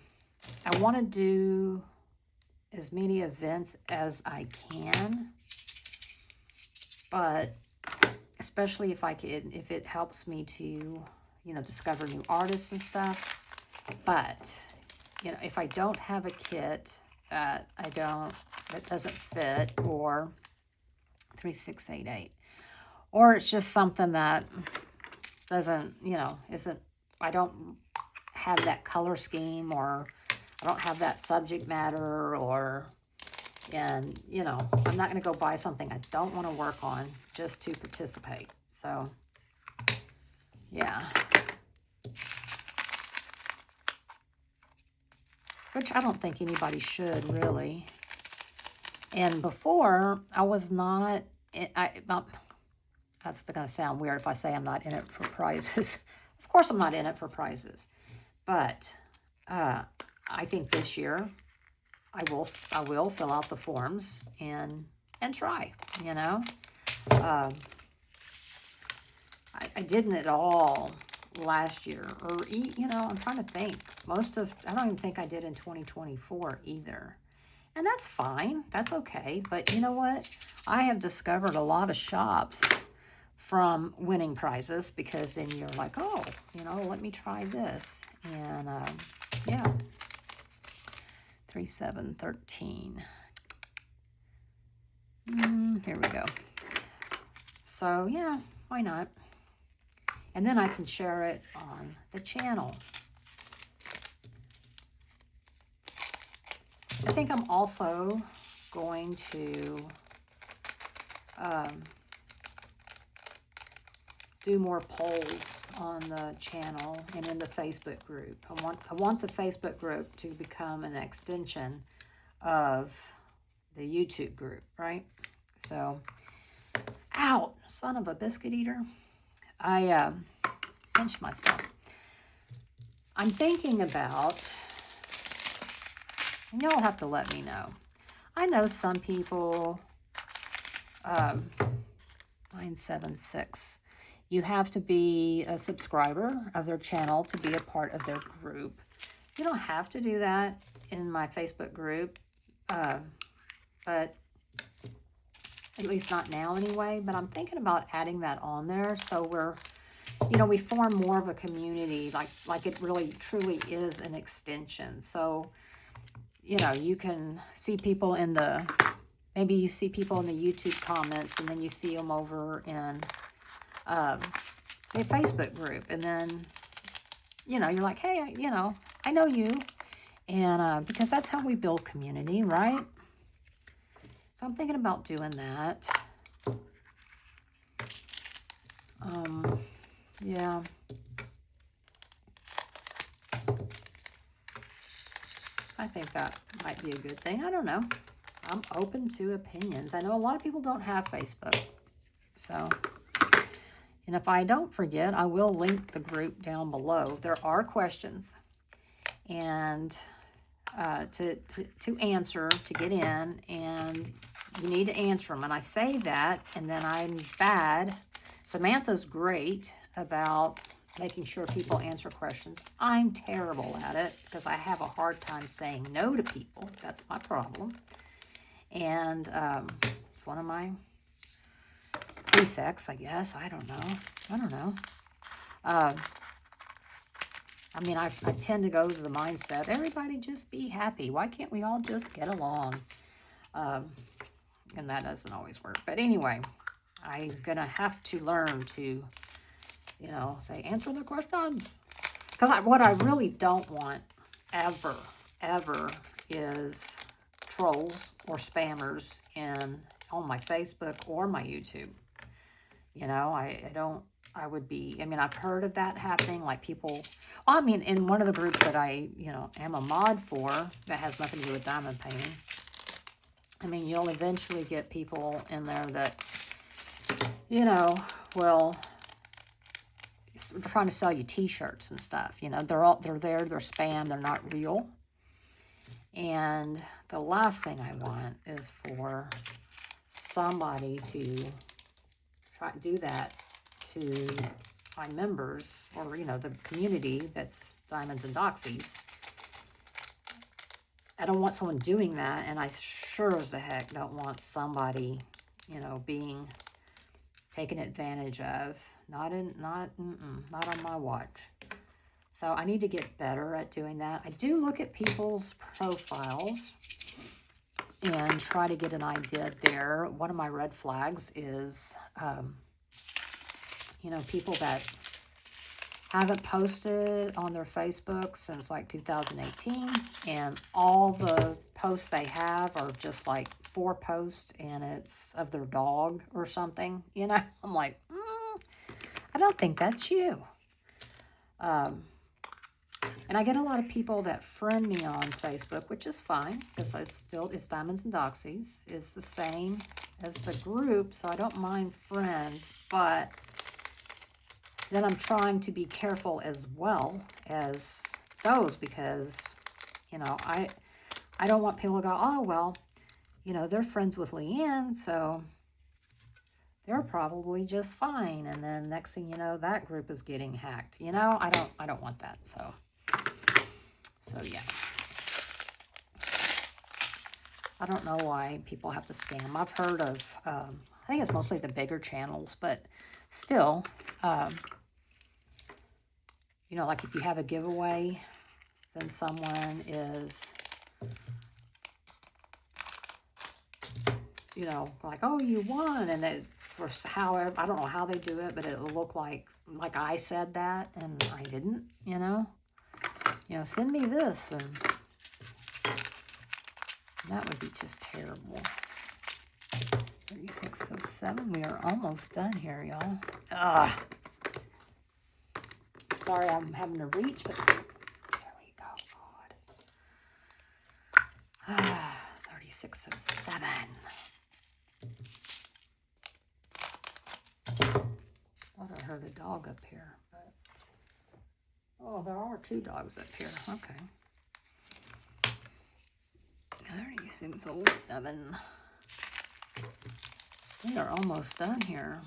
[SPEAKER 1] I want to do as many events as I can, but especially if it helps me to, you know, discover new artists and stuff. But, you know, if I don't have a kit that doesn't fit, or 3688, or it's just something that doesn't, you know, I don't have that color scheme, or I don't have that subject matter, and, you know, I'm not going to go buy something I don't want to work on just to participate. So, yeah. which I don't think anybody should really. And before, I was not, that's going to sound weird if I say I'm not in it for prizes. Of course I'm not in it for prizes. But I think this year I will fill out the forms and try, you know. I didn't at all last year, or, you know, I'm trying to think. I don't even think I did in 2024 either. And that's fine. That's okay. But you know what? I have discovered a lot of shops from winning prizes, because then you're like, oh, you know, let me try this. And yeah, 3713. Here we go. So yeah, why not? And then I can share it on the channel. I think I'm also going to do more polls on the channel and in the Facebook group. I want the Facebook group to become an extension of the YouTube group, right? So, ow, son of a biscuit eater. I pinched myself. I'm thinking about, and y'all have to let me know. I know some people, 976, you have to be a subscriber of their channel to be a part of their group. You don't have to do that in my Facebook group, but at least not now anyway. But I'm thinking about adding that on there, so we're, you know, we form more of a community, like it really truly is an extension. So, you know, you can see people in the, maybe you see people in the YouTube comments, and then you see them over in the Facebook group, and then, you know, you're like, hey, you know, I know you, and because that's how we build community, right? So I'm thinking about doing that. Yeah. I think that might be a good thing. I don't know. I'm open to opinions. I know a lot of people don't have Facebook. So, and if I don't forget, I will link the group down below. There are questions, and to answer, to get in, and you need to answer them. And I say that, and then I'm bad. Samantha's great about making sure people answer questions. I'm terrible at it because I have a hard time saying no to people. That's my problem. And it's one of my defects, I guess. I don't know. I mean, I tend to go to the mindset, everybody just be happy. Why can't we all just get along? And that doesn't always work. But anyway, I'm going to have to learn to, you know, say, answer the questions. Because what I really don't want ever is trolls or spammers on my Facebook or my YouTube. You know, I would be, I mean, I've heard of that happening, like people, well, I mean, in one of the groups that I, you know, am a mod for, that has nothing to do with diamond painting, I mean, you'll eventually get people in there that, you know, will, trying to sell you t-shirts and stuff. You know, they're there, they're spam, they're not real. And the last thing I want is for somebody to try to do that to my members, or, you know, the community that's Diamonds and Doxies. I don't want someone doing that, and I sure as the heck don't want somebody, you know, being taken advantage of. Not on my watch. So I need to get better at doing that. I do look at people's profiles and try to get an idea there. One of my red flags is, you know, people that haven't posted on their Facebook since like 2018, and all the posts they have are just like 4 posts, and it's of their dog or something, you know. I'm like, I don't think that's you. And I get a lot of people that friend me on Facebook, which is fine, because it's Diamonds and Doxies. It's the same as the group, so I don't mind friends, but then I'm trying to be careful as well as those, because, you know, I don't want people to go, oh, well, you know, they're friends with Leanne, so they're probably just fine. And then next thing you know, that group is getting hacked. You know, I don't want that. So yeah. I don't know why people have to scam. I've heard of, I think it's mostly the bigger channels, but still, you know, like if you have a giveaway, then someone is, you know, like, oh, you won, and it, for however, I don't know how they do it, but it'll look like I said that, and I didn't, you know, send me this, and that would be just terrible. 3607, we are almost done here, y'all. Sorry, I'm having to reach, but there we go, God. 3607. Thought I heard a dog up here, but oh, there are 2 dogs up here. Okay. 3607. We are almost done here.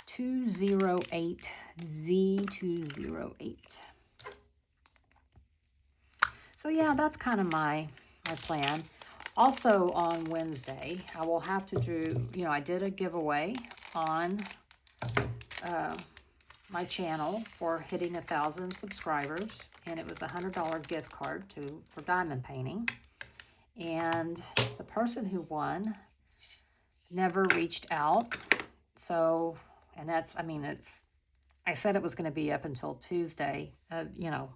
[SPEAKER 1] 208 Z208. So yeah, that's kind of my plan. Also on Wednesday, I will have to do, you know, I did a giveaway on my channel for hitting 1,000 subscribers, and it was a $100 gift card for diamond painting. And the person who won never reached out. So, and that's, I mean, I said it was going to be up until Tuesday, you know,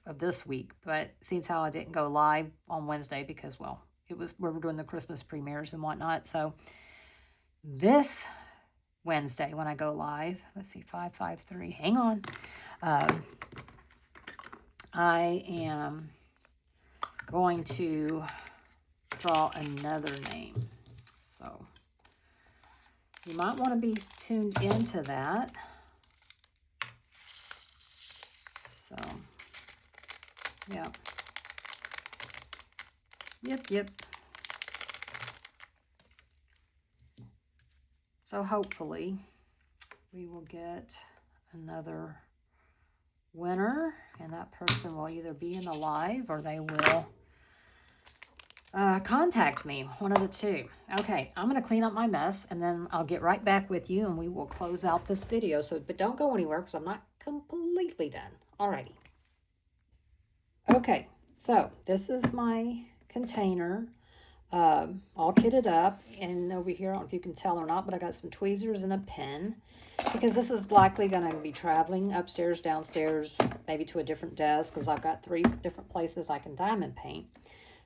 [SPEAKER 1] of this week, but since how I didn't go live on Wednesday because, well, we were doing the Christmas premieres and whatnot. So this Wednesday when I go live, let's see, 553, hang on. I am going to draw another name. So you might want to be tuned into that. So, yeah. Yep. So hopefully we will get another winner, and that person will either be in the live or they will contact me, one of the 2. Okay, I'm going to clean up my mess, and then I'll get right back with you, and we will close out this video. So, but don't go anywhere because I'm not completely done. Alrighty. Okay, so this is my container, all kitted up, and over here, I don't know if you can tell or not, but I got some tweezers and a pen, because this is likely going to be traveling upstairs, downstairs, maybe to a different desk, because I've got 3 different places I can diamond paint.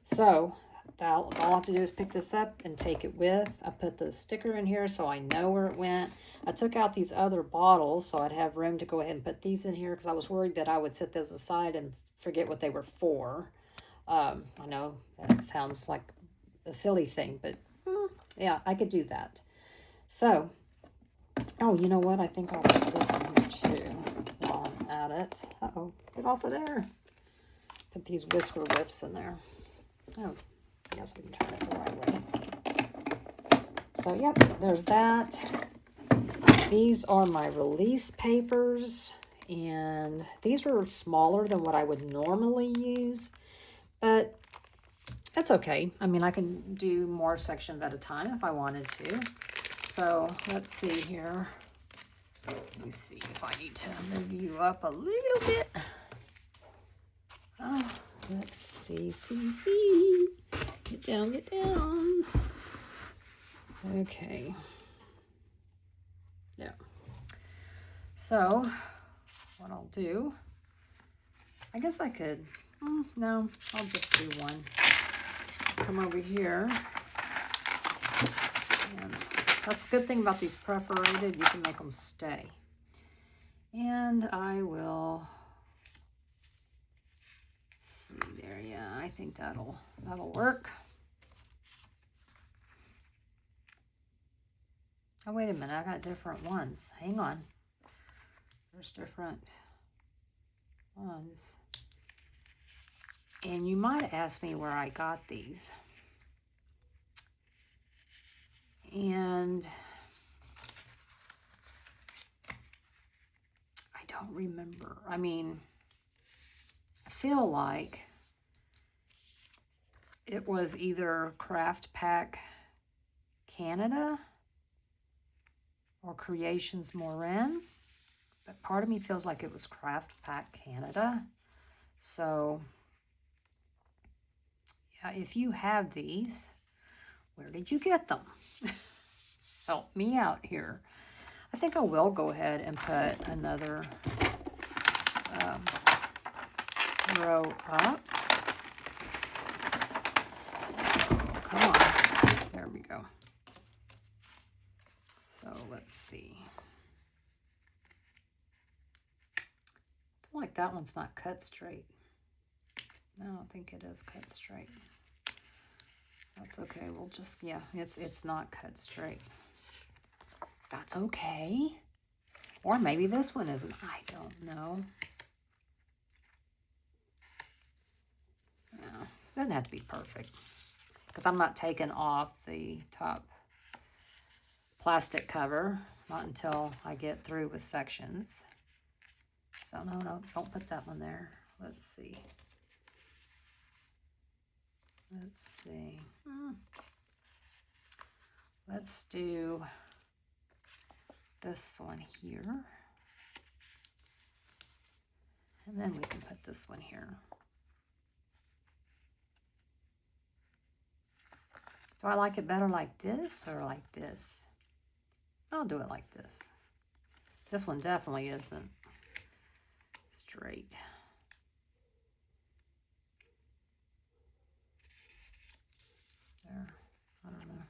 [SPEAKER 1] So all I have to do is pick this up and take it with. I put the sticker in here so I know where it went. I took out these other bottles so I'd have room to go ahead and put these in here, because I was worried that I would set those aside and forget what they were for. I know that sounds like a silly thing, but yeah, I could do that. So, oh, you know what? I think I'll put this in here too while I'm at it. Uh-oh, get off of there. Put these whisker whiffs in there. Oh, I guess I can turn it the right way. So, yep, there's that. These are my release papers, and these are smaller than what I would normally use, but that's okay. I mean, I can do more sections at a time if I wanted to. So let's see here. Let me see if I need to move you up a little bit. Oh, let's see. Get down. Okay. Yeah. So what I'll do, I guess I could, no, I'll just do one. Come over here. And that's the good thing about these perforated, you can make them stay. And I will see there. Yeah, I think that'll work. Oh, wait a minute. I got different ones. Hang on. There's different ones. And you might ask me where I got these. And I don't remember. I mean, I feel like it was either Craft Pack Canada or Creations Morin, but part of me feels like it was Craft Pack Canada. So yeah, if you have these, where did you get them? Help me out here. I think I will go ahead and put another row up. Oh, come on. There we go. So let's see. I feel like that one's not cut straight. I don't think it is cut straight. That's okay. We'll just, yeah, it's not cut straight. That's okay. Or maybe this one isn't. I don't know. No, doesn't have to be perfect. Because I'm not taking off the top plastic cover. Not until I get through with sections. So no, don't put that one there. Let's see. Let's see. Let's do this one here. And then we can put this one here. Do I like it better like this or like this? I'll do it like this. This one definitely isn't straight. There, I don't know.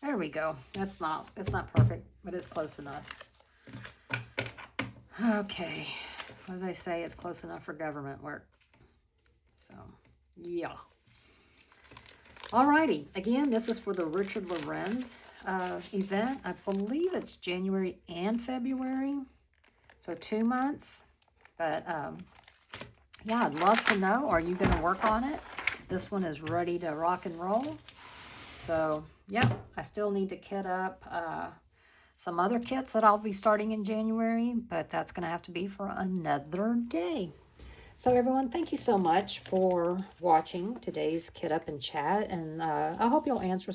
[SPEAKER 1] There we go. It's not perfect, but it's close enough. Okay, as I say, it's close enough for government work. So, yeah. Alrighty, again, this is for the Richard Lorenz event. I believe it's January and February, so 2 months. But yeah, I'd love to know, are you going to work on it? This one is ready to rock and roll. So, yeah, I still need to kit up some other kits that I'll be starting in January, but that's going to have to be for another day. So everyone, thank you so much for watching today's Kit Up and Chat, and I hope you'll answer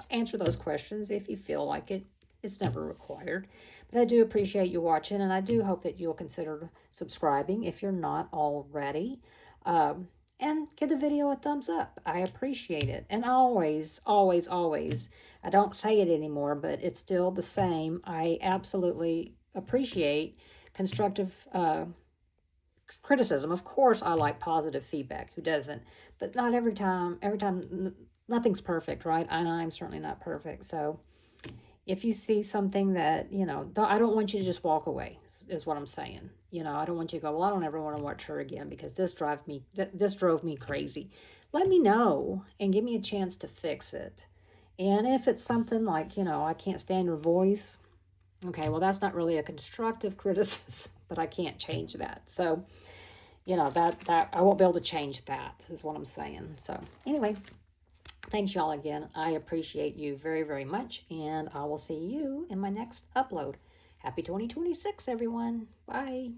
[SPEAKER 1] answer those questions if you feel like it. It's never required, but I do appreciate you watching, and I do hope that you'll consider subscribing if you're not already, and give the video a thumbs up. I appreciate it, and always, always, always, I don't say it anymore, but it's still the same. I absolutely appreciate constructive criticism. Of course, I like positive feedback. Who doesn't? But not every time. Nothing's perfect, right? And I'm certainly not perfect. So if you see something that, you know, I don't want you to just walk away, is what I'm saying. You know, I don't want you to go, well, I don't ever want to watch her again because this drove me crazy. Let me know and give me a chance to fix it. And if it's something like, you know, I can't stand your voice, okay, well, that's not really a constructive criticism, but I can't change that. So, you know, that I won't be able to change that, is what I'm saying. So, anyway, thanks, y'all, again. I appreciate you very, very much, and I will see you in my next upload. Happy 2026, everyone. Bye.